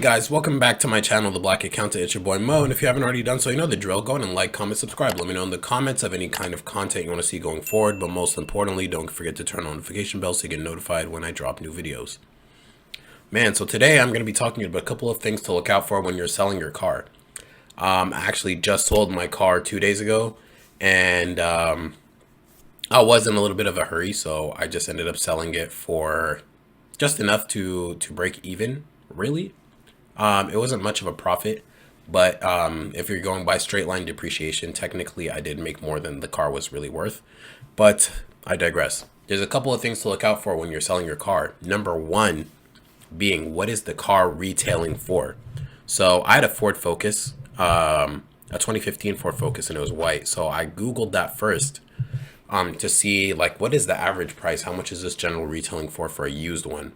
Alright guys, welcome back to my channel, The Black Accountant. It's your boy Mo, and if you haven't already done so, you know the drill. Go ahead and like, comment, subscribe. Let me know in the comments of any kind of content you want to see going forward, but most importantly, don't forget to turn on notification bell so you get notified when I drop new videos. Man, so today I'm going to be talking about a couple of things to look out for when you're selling your car. I actually just sold my car 2 days ago, and I was in a little bit of a hurry, so I just ended up selling it for just enough to break even, really. It wasn't much of a profit, but if you're going by straight line depreciation, technically I did make more than the car was really worth. But I digress. There's a couple of things to look out for when you're selling your car. Number one being, what is the car retailing for? So I had a Ford Focus, a 2015 Ford Focus, and it was white. So I Googled that first to see like what is the average price? How much is this general retailing for a used one?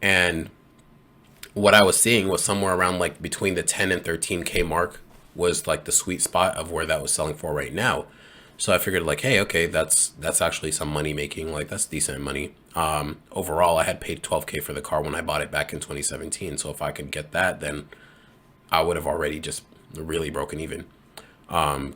And what I was seeing was somewhere around like between the 10 and 13K mark was like the sweet spot of where that was selling for right now. So I figured like, hey, okay, that's actually some money making, like that's decent money. Overall, I had paid 12K for the car when I bought it back in 2017. So if I could get that, then I would have already just really broken even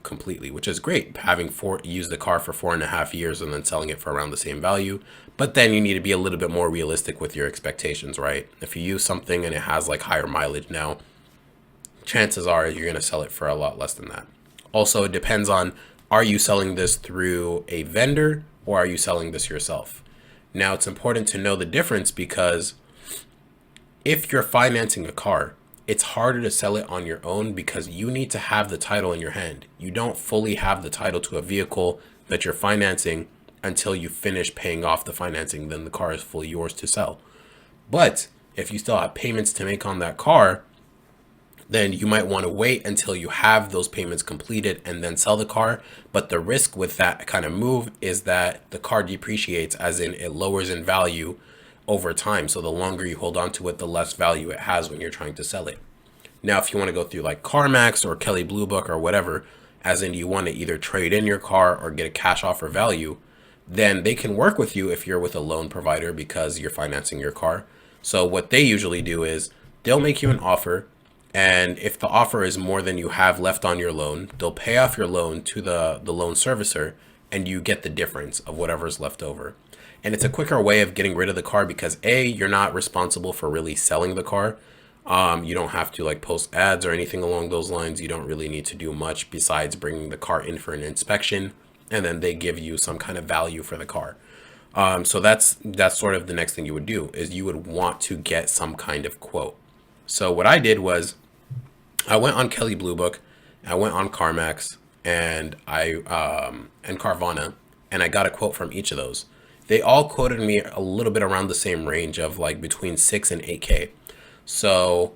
completely, which is great. Having used the car for 4.5 years and then selling it for around the same value. But then you need to be a little bit more realistic with your expectations, right? If you use something and it has like higher mileage now, chances are you're going to sell it for a lot less than that. Also, it depends on, are you selling this through a vendor or are you selling this yourself? Now, it's important to know the difference because if you're financing a car, it's harder to sell it on your own because you need to have the title in your hand. You don't fully have the title to a vehicle that you're financing until you finish paying off the financing, then the car is fully yours to sell. But if you still have payments to make on that car, then you might want to wait until you have those payments completed and then sell the car. But the risk with that kind of move is that the car depreciates, as in it lowers in value over time. So the longer you hold on to it, the less value it has when you're trying to sell it. Now, if you want to go through like CarMax or Kelley Blue Book or whatever, as in you want to either trade in your car or get a cash offer value, then they can work with you if you're with a loan provider because you're financing your car. So what they usually do is they'll make you an offer. And if the offer is more than you have left on your loan, they'll pay off your loan to the loan servicer and you get the difference of whatever's left over. And it's a quicker way of getting rid of the car because A, you're not responsible for really selling the car. You don't have to like post ads or anything along those lines. You don't really need to do much besides bringing the car in for an inspection. And then they give you some kind of value for the car. So that's sort of the next thing you would do is you would want to get some kind of quote. So what I did was I went on Kelley Blue Book, I went on CarMax and and Carvana, and I got a quote from each of those. They all quoted me a little bit around the same range of like between 6 and 8K. So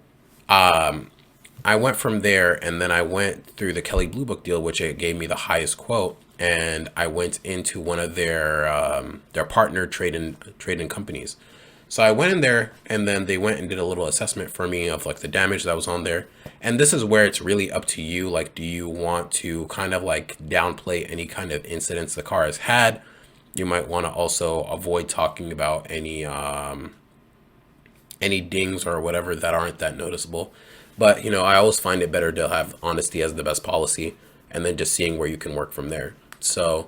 I went from there and then I went through the Kelley Blue Book deal, which it gave me the highest quote. And I went into one of their partner trade-in companies. So I went in there and then they went and did a little assessment for me of like the damage that was on there. And this is where it's really up to you. Like, do you want to kind of like downplay any kind of incidents the car has had? You might want to also avoid talking about any dings or whatever that aren't that noticeable. But, you know, I always find it better to have honesty as the best policy and then just seeing where you can work from there. So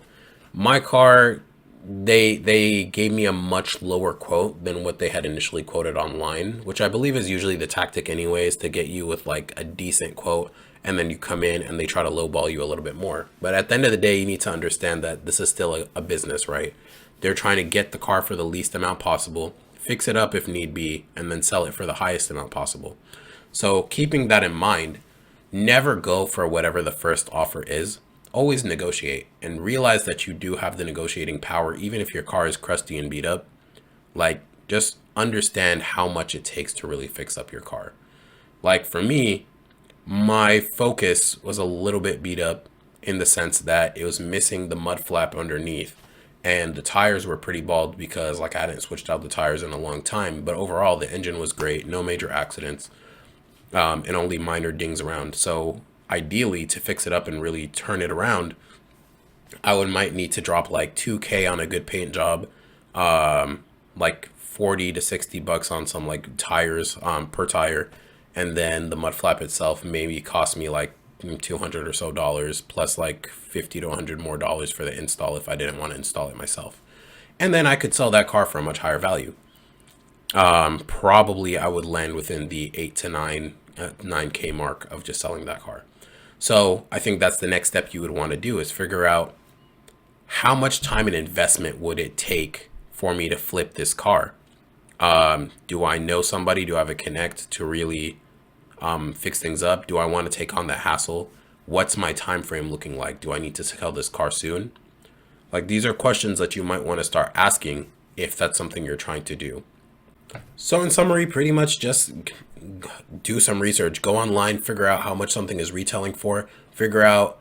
my car, they gave me a much lower quote than what they had initially quoted online, which I believe is usually the tactic anyways, to get you with like a decent quote and then you come in and they try to lowball you a little bit more. But at the end of the day, you need to understand that this is still a business, right? They're trying to get the car for the least amount possible, fix it up if need be, and then sell it for the highest amount possible. So keeping that in mind, never go for whatever the first offer is. Always negotiate and realize that you do have the negotiating power, even if your car is crusty and beat up. Like, just understand how much it takes to really fix up your car. Like for me, my Focus was a little bit beat up in the sense that it was missing the mud flap underneath and the tires were pretty bald because like I hadn't switched out the tires in a long time. But overall, the engine was great, no major accidents, and only minor dings around. So ideally, to fix it up and really turn it around, might need to drop like 2K on a good paint job, like 40 to 60 bucks on some like tires per tire, and then the mud flap itself maybe cost me like 200 or so dollars, plus like 50 to 100 more dollars for the install if I didn't want to install it myself. And then I could sell that car for a much higher value. Probably I would land within the 8 to 9k mark of just selling that car. So I think that's the next step you would want to do, is figure out how much time and investment would it take for me to flip this car. Do I know somebody? Do I have a connect to really fix things up? Do I want to take on that hassle? What's my time frame looking like? Do I need to sell this car soon? Like, these are questions that you might want to start asking if that's something you're trying to do. So in summary, pretty much just do some research, go online, figure out how much something is retailing for, figure out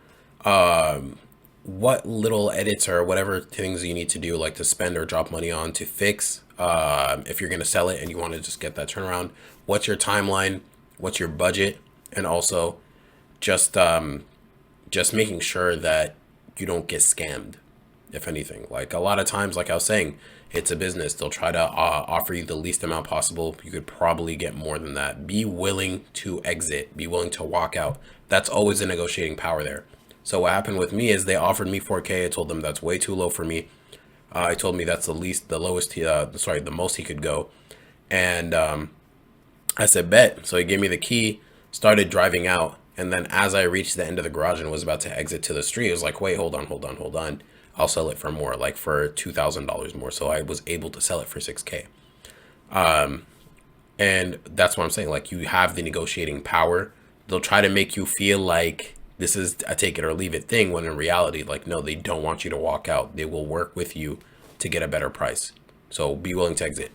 what little edits or whatever things you need to do, like to spend or drop money on to fix. If you're going to sell it and you want to just get that turnaround, what's your timeline? What's your budget? And also just making sure that you don't get scammed, if anything. Like, a lot of times, like I was saying, it's a business. They'll try to offer you the least amount possible. You could probably get more than that. Be willing to exit. Be willing to walk out. That's always a negotiating power there. So what happened with me is they offered me 4K. I told them that's way too low for me. I told me that's the most he could go. And I said, bet. So he gave me the key, started driving out. And then as I reached the end of the garage and was about to exit to the street, I was like, wait, hold on. I'll sell it for more, like for $2,000 more. So I was able to sell it for 6K. And that's what I'm saying. Like, you have the negotiating power. They'll try to make you feel like this is a take it or leave it thing, when in reality, like, no, they don't want you to walk out. They will work with you to get a better price. So be willing to exit.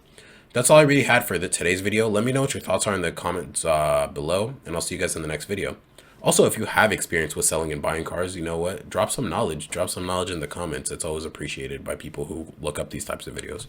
That's all I really had for today's video. Let me know what your thoughts are in the comments below, and I'll see you guys in the next video. Also, if you have experience with selling and buying cars, you know what? Drop some knowledge in the comments. It's always appreciated by people who look up these types of videos.